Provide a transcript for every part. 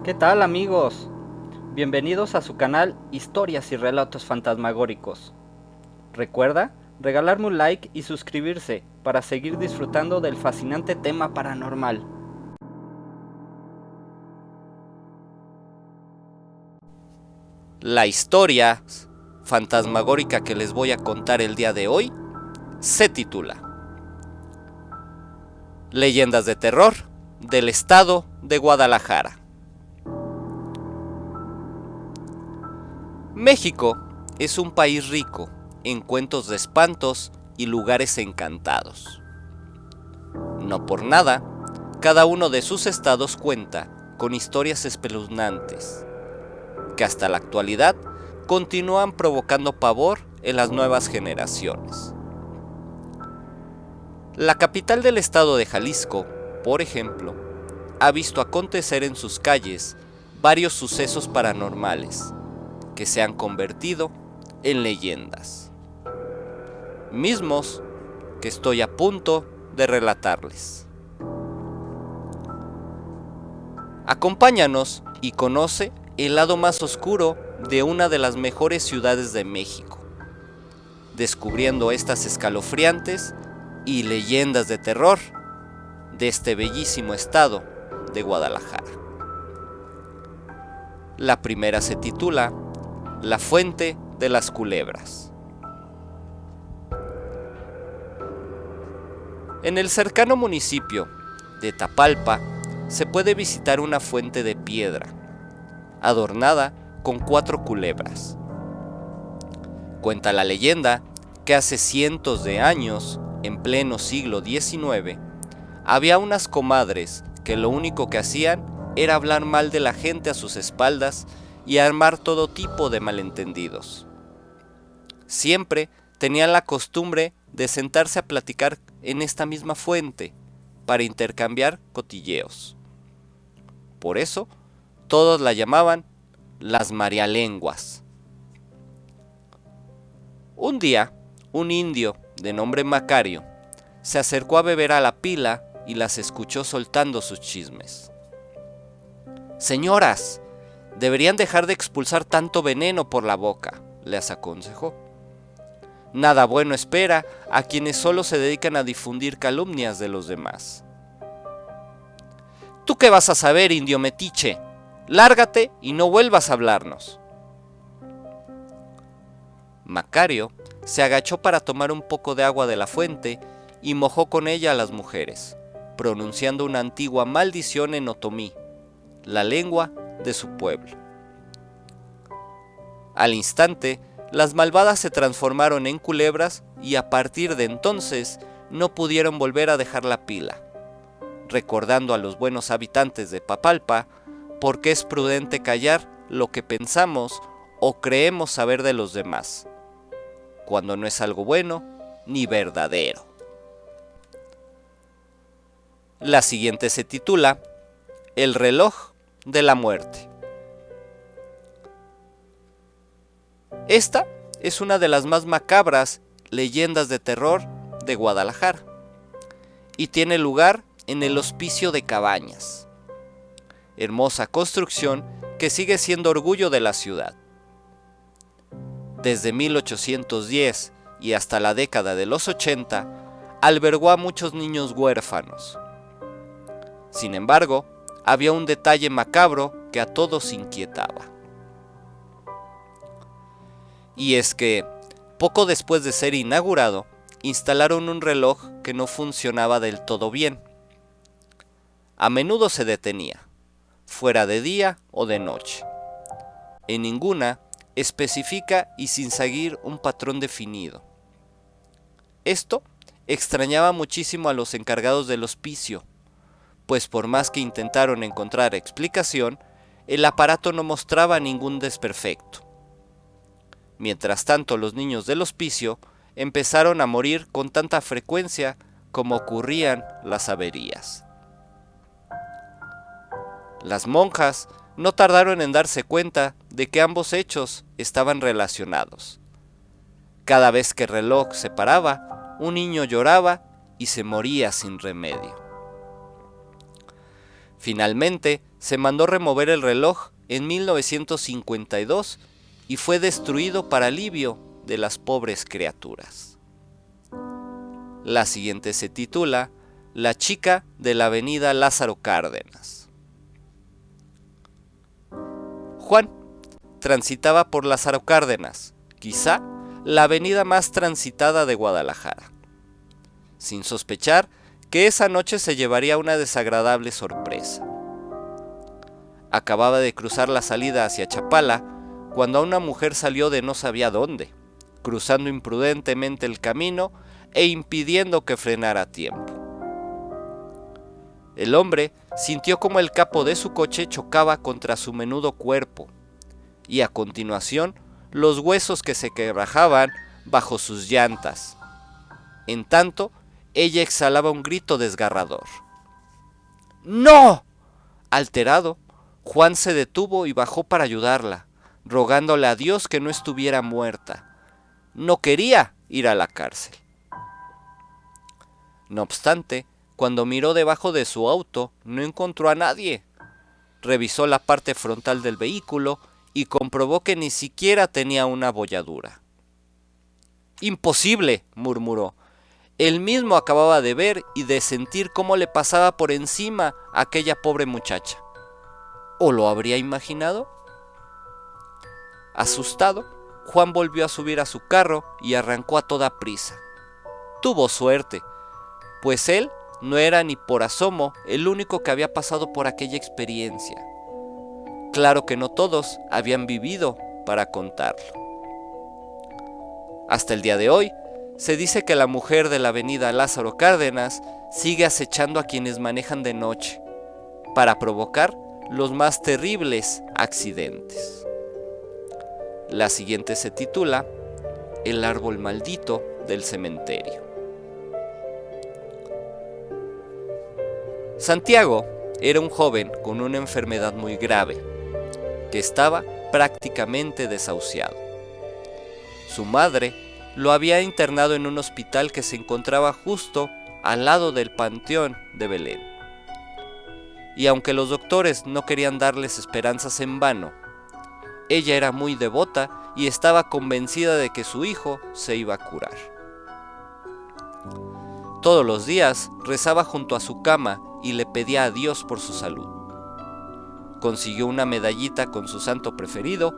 ¿Qué tal, amigos? Bienvenidos a su canal Historias y Relatos Fantasmagóricos. Recuerda regalarme un like y suscribirse para seguir disfrutando del fascinante tema paranormal. La historia fantasmagórica que les voy a contar el día de hoy se titula Leyendas de terror del estado de Guadalajara. México es un país rico en cuentos de espantos y lugares encantados. No por nada, cada uno de sus estados cuenta con historias espeluznantes que hasta la actualidad continúan provocando pavor en las nuevas generaciones. La capital del estado de Jalisco, por ejemplo, ha visto acontecer en sus calles varios sucesos paranormales que se han convertido en leyendas, mismos que estoy a punto de relatarles. Acompáñanos y conoce el lado más oscuro de una de las mejores ciudades de México, descubriendo estas escalofriantes y leyendas de terror de este bellísimo estado de Guadalajara. La primera se titula La Fuente de las Culebras. En el cercano municipio de Tapalpa se puede visitar una fuente de piedra, adornada con 4 culebras. Cuenta la leyenda que hace cientos de años, en pleno siglo XIX, había unas comadres que lo único que hacían era hablar mal de la gente a sus espaldas y armar todo tipo de malentendidos. Siempre tenían la costumbre de sentarse a platicar en esta misma fuente para intercambiar cotilleos. Por eso, todos la llamaban las Marialenguas. Un día, un indio de nombre Macario se acercó a beber a la pila y las escuchó soltando sus chismes. Señoras, deberían dejar de expulsar tanto veneno por la boca, les aconsejó. Nada bueno espera a quienes solo se dedican a difundir calumnias de los demás. ¿Tú qué vas a saber, indio metiche? Lárgate y no vuelvas a hablarnos. Macario se agachó para tomar un poco de agua de la fuente y mojó con ella a las mujeres, pronunciando una antigua maldición en otomí, la lengua de su pueblo. Al instante, las malvadas se transformaron en culebras y a partir de entonces no pudieron volver a dejar la pila, recordando a los buenos habitantes de Papalpa por qué es prudente callar lo que pensamos o creemos saber de los demás, cuando no es algo bueno ni verdadero. La siguiente se titula El reloj de la muerte. Esta es una de las más macabras leyendas de terror de Guadalajara y tiene lugar en el Hospicio de Cabañas, hermosa construcción que sigue siendo orgullo de la ciudad. Desde 1810 y hasta la década de los 80, albergó a muchos niños huérfanos. Sin embargo, había un detalle macabro que a todos inquietaba. Y es que, poco después de ser inaugurado, instalaron un reloj que no funcionaba del todo bien. A menudo se detenía, fuera de día o de noche. En ninguna especifica y sin seguir un patrón definido. Esto extrañaba muchísimo a los encargados del hospicio, pues por más que intentaron encontrar explicación, el aparato no mostraba ningún desperfecto. Mientras tanto, los niños del hospicio empezaron a morir con tanta frecuencia como ocurrían las averías. Las monjas no tardaron en darse cuenta de que ambos hechos estaban relacionados. Cada vez que el reloj se paraba, un niño lloraba y se moría sin remedio. Finalmente, se mandó remover el reloj en 1952 y fue destruido para alivio de las pobres criaturas. La siguiente se titula La chica de la avenida Lázaro Cárdenas. Juan transitaba por Lázaro Cárdenas, quizá la avenida más transitada de Guadalajara, sin sospechar que esa noche se llevaría una desagradable sorpresa. Acababa de cruzar la salida hacia Chapala cuando una mujer salió de no sabía dónde, cruzando imprudentemente el camino e impidiendo que frenara a tiempo. El hombre sintió como el capó de su coche chocaba contra su menudo cuerpo, y a continuación los huesos que se quebrajaban bajo sus llantas. En tanto, ella exhalaba un grito desgarrador. ¡No! Alterado, Juan se detuvo y bajó para ayudarla, rogándole a Dios que no estuviera muerta. No quería ir a la cárcel. No obstante, cuando miró debajo de su auto, no encontró a nadie. Revisó la parte frontal del vehículo y comprobó que ni siquiera tenía una abolladura. «Imposible», murmuró. Él mismo acababa de ver y de sentir cómo le pasaba por encima a aquella pobre muchacha. ¿O lo habría imaginado? Asustado, Juan volvió a subir a su carro y arrancó a toda prisa. Tuvo suerte, pues él no era ni por asomo el único que había pasado por aquella experiencia. Claro que no todos habían vivido para contarlo. Hasta el día de hoy, se dice que la mujer de la avenida Lázaro Cárdenas sigue acechando a quienes manejan de noche, para provocar los más terribles accidentes. La siguiente se titula El árbol maldito del cementerio. Santiago era un joven con una enfermedad muy grave, que estaba prácticamente desahuciado. Su madre lo había internado en un hospital que se encontraba justo al lado del Panteón de Belén. Y aunque los doctores no querían darles esperanzas en vano, ella era muy devota y estaba convencida de que su hijo se iba a curar. Todos los días rezaba junto a su cama y le pedía a Dios por su salud. Consiguió una medallita con su santo preferido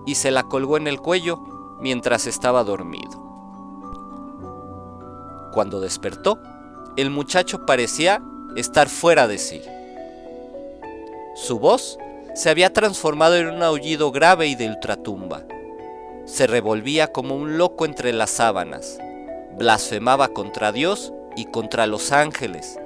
y se la colgó en el cuello mientras estaba dormido. Cuando despertó, el muchacho parecía estar fuera de sí. Su voz se había transformado en un aullido grave y de ultratumba. Se revolvía como un loco entre las sábanas, blasfemaba contra Dios y contra los ángeles,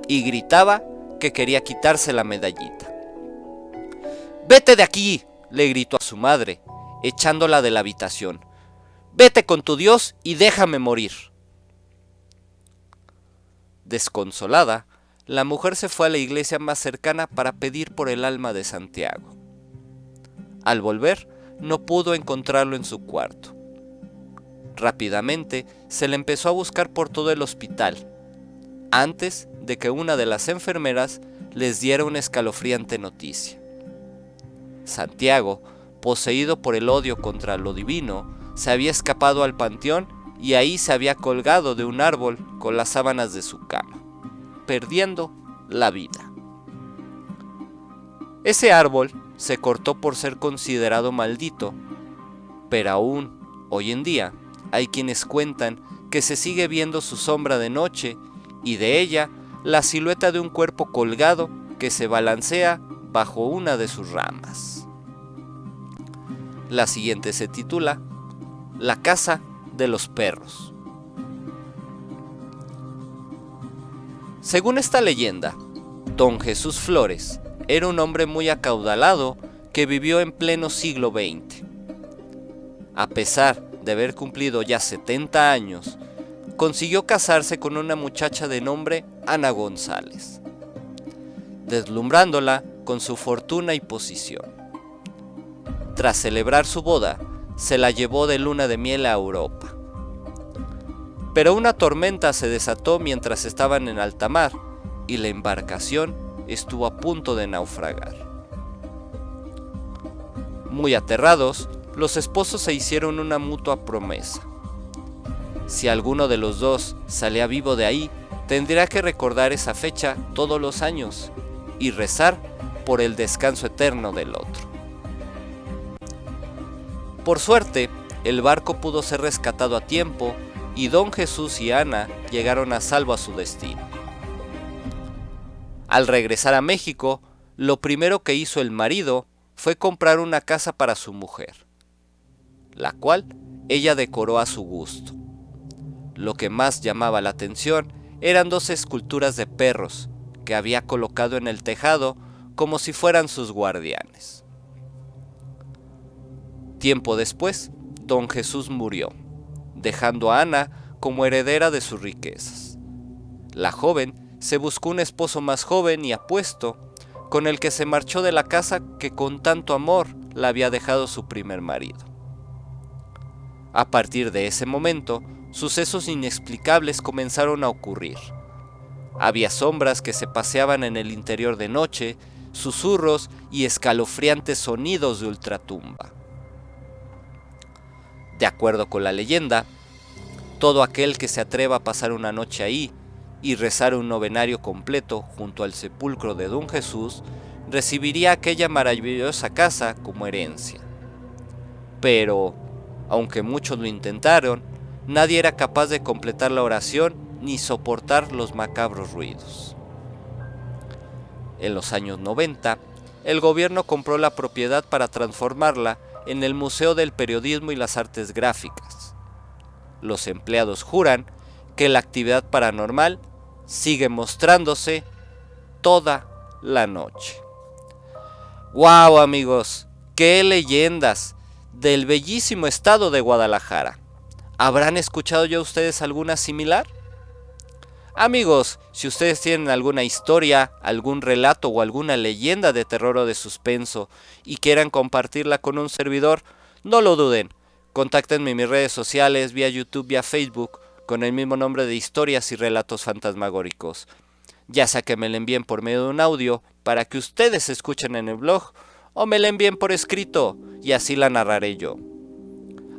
y gritaba que quería quitarse la medallita. «¡Vete de aquí!», le gritó a su madre, echándola de la habitación. «¡Vete con tu Dios y déjame morir!». Desconsolada, la mujer se fue a la iglesia más cercana para pedir por el alma de Santiago. Al volver, no pudo encontrarlo en su cuarto. Rápidamente se le empezó a buscar por todo el hospital, antes de que una de las enfermeras les diera una escalofriante noticia. Santiago, poseído por el odio contra lo divino, se había escapado al panteón y ahí se había colgado de un árbol con las sábanas de su cama, perdiendo la vida. Ese árbol se cortó por ser considerado maldito, pero aún hoy en día hay quienes cuentan que se sigue viendo su sombra de noche y de ella la silueta de un cuerpo colgado que se balancea bajo una de sus ramas. La siguiente se titula La casa de los perros. Según esta leyenda, Don Jesús Flores era un hombre muy acaudalado que vivió en pleno siglo XX. A pesar de haber cumplido ya 70 años, consiguió casarse con una muchacha de nombre Ana González, deslumbrándola con su fortuna y posición. Tras celebrar su boda, se la llevó de luna de miel a Europa. Pero una tormenta se desató mientras estaban en alta mar y la embarcación estuvo a punto de naufragar. Muy aterrados, los esposos se hicieron una mutua promesa. Si alguno de los dos salía vivo de ahí, tendría que recordar esa fecha todos los años y rezar por el descanso eterno del otro. Por suerte, el barco pudo ser rescatado a tiempo y don Jesús y Ana llegaron a salvo a su destino. Al regresar a México, lo primero que hizo el marido fue comprar una casa para su mujer, la cual ella decoró a su gusto. Lo que más llamaba la atención eran 2 esculturas de perros que había colocado en el tejado como si fueran sus guardianes. Tiempo después, don Jesús murió, dejando a Ana como heredera de sus riquezas. La joven se buscó un esposo más joven y apuesto, con el que se marchó de la casa que con tanto amor la había dejado su primer marido. A partir de ese momento, sucesos inexplicables comenzaron a ocurrir. Había sombras que se paseaban en el interior de noche, susurros y escalofriantes sonidos de ultratumba. De acuerdo con la leyenda, todo aquel que se atreva a pasar una noche ahí y rezar un novenario completo junto al sepulcro de don Jesús, recibiría aquella maravillosa casa como herencia. Pero, aunque muchos lo intentaron, nadie era capaz de completar la oración ni soportar los macabros ruidos. En los años 90, el gobierno compró la propiedad para transformarla en el Museo del Periodismo y las Artes Gráficas. Los empleados juran que la actividad paranormal sigue mostrándose toda la noche. ¡Wow, amigos! ¡Qué leyendas del bellísimo estado de Guadalajara! ¿Habrán escuchado ya ustedes alguna similar? Amigos, si ustedes tienen alguna historia, algún relato o alguna leyenda de terror o de suspenso y quieran compartirla con un servidor, no lo duden. Contáctenme en mis redes sociales, vía YouTube, vía Facebook, con el mismo nombre de Historias y Relatos Fantasmagóricos. Ya sea que me la envíen por medio de un audio para que ustedes escuchen en el blog, o me la envíen por escrito y así la narraré yo.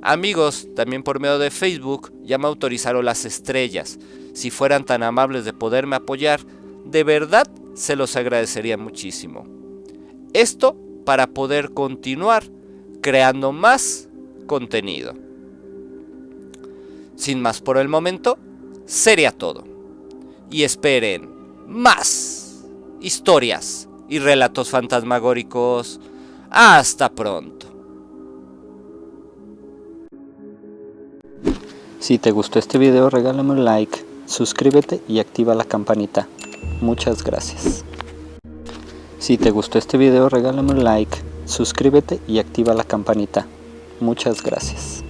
Amigos, también por medio de Facebook ya me autorizaron las estrellas. Si fueran tan amables de poderme apoyar, de verdad se los agradecería muchísimo. Esto para poder continuar creando más contenido. Sin más por el momento, sería todo. Y esperen más historias y relatos fantasmagóricos. Hasta pronto. Si te gustó este video, regálame un like, suscríbete y activa la campanita. Muchas gracias. Si te gustó este video, regálame un like, suscríbete y activa la campanita. Muchas gracias.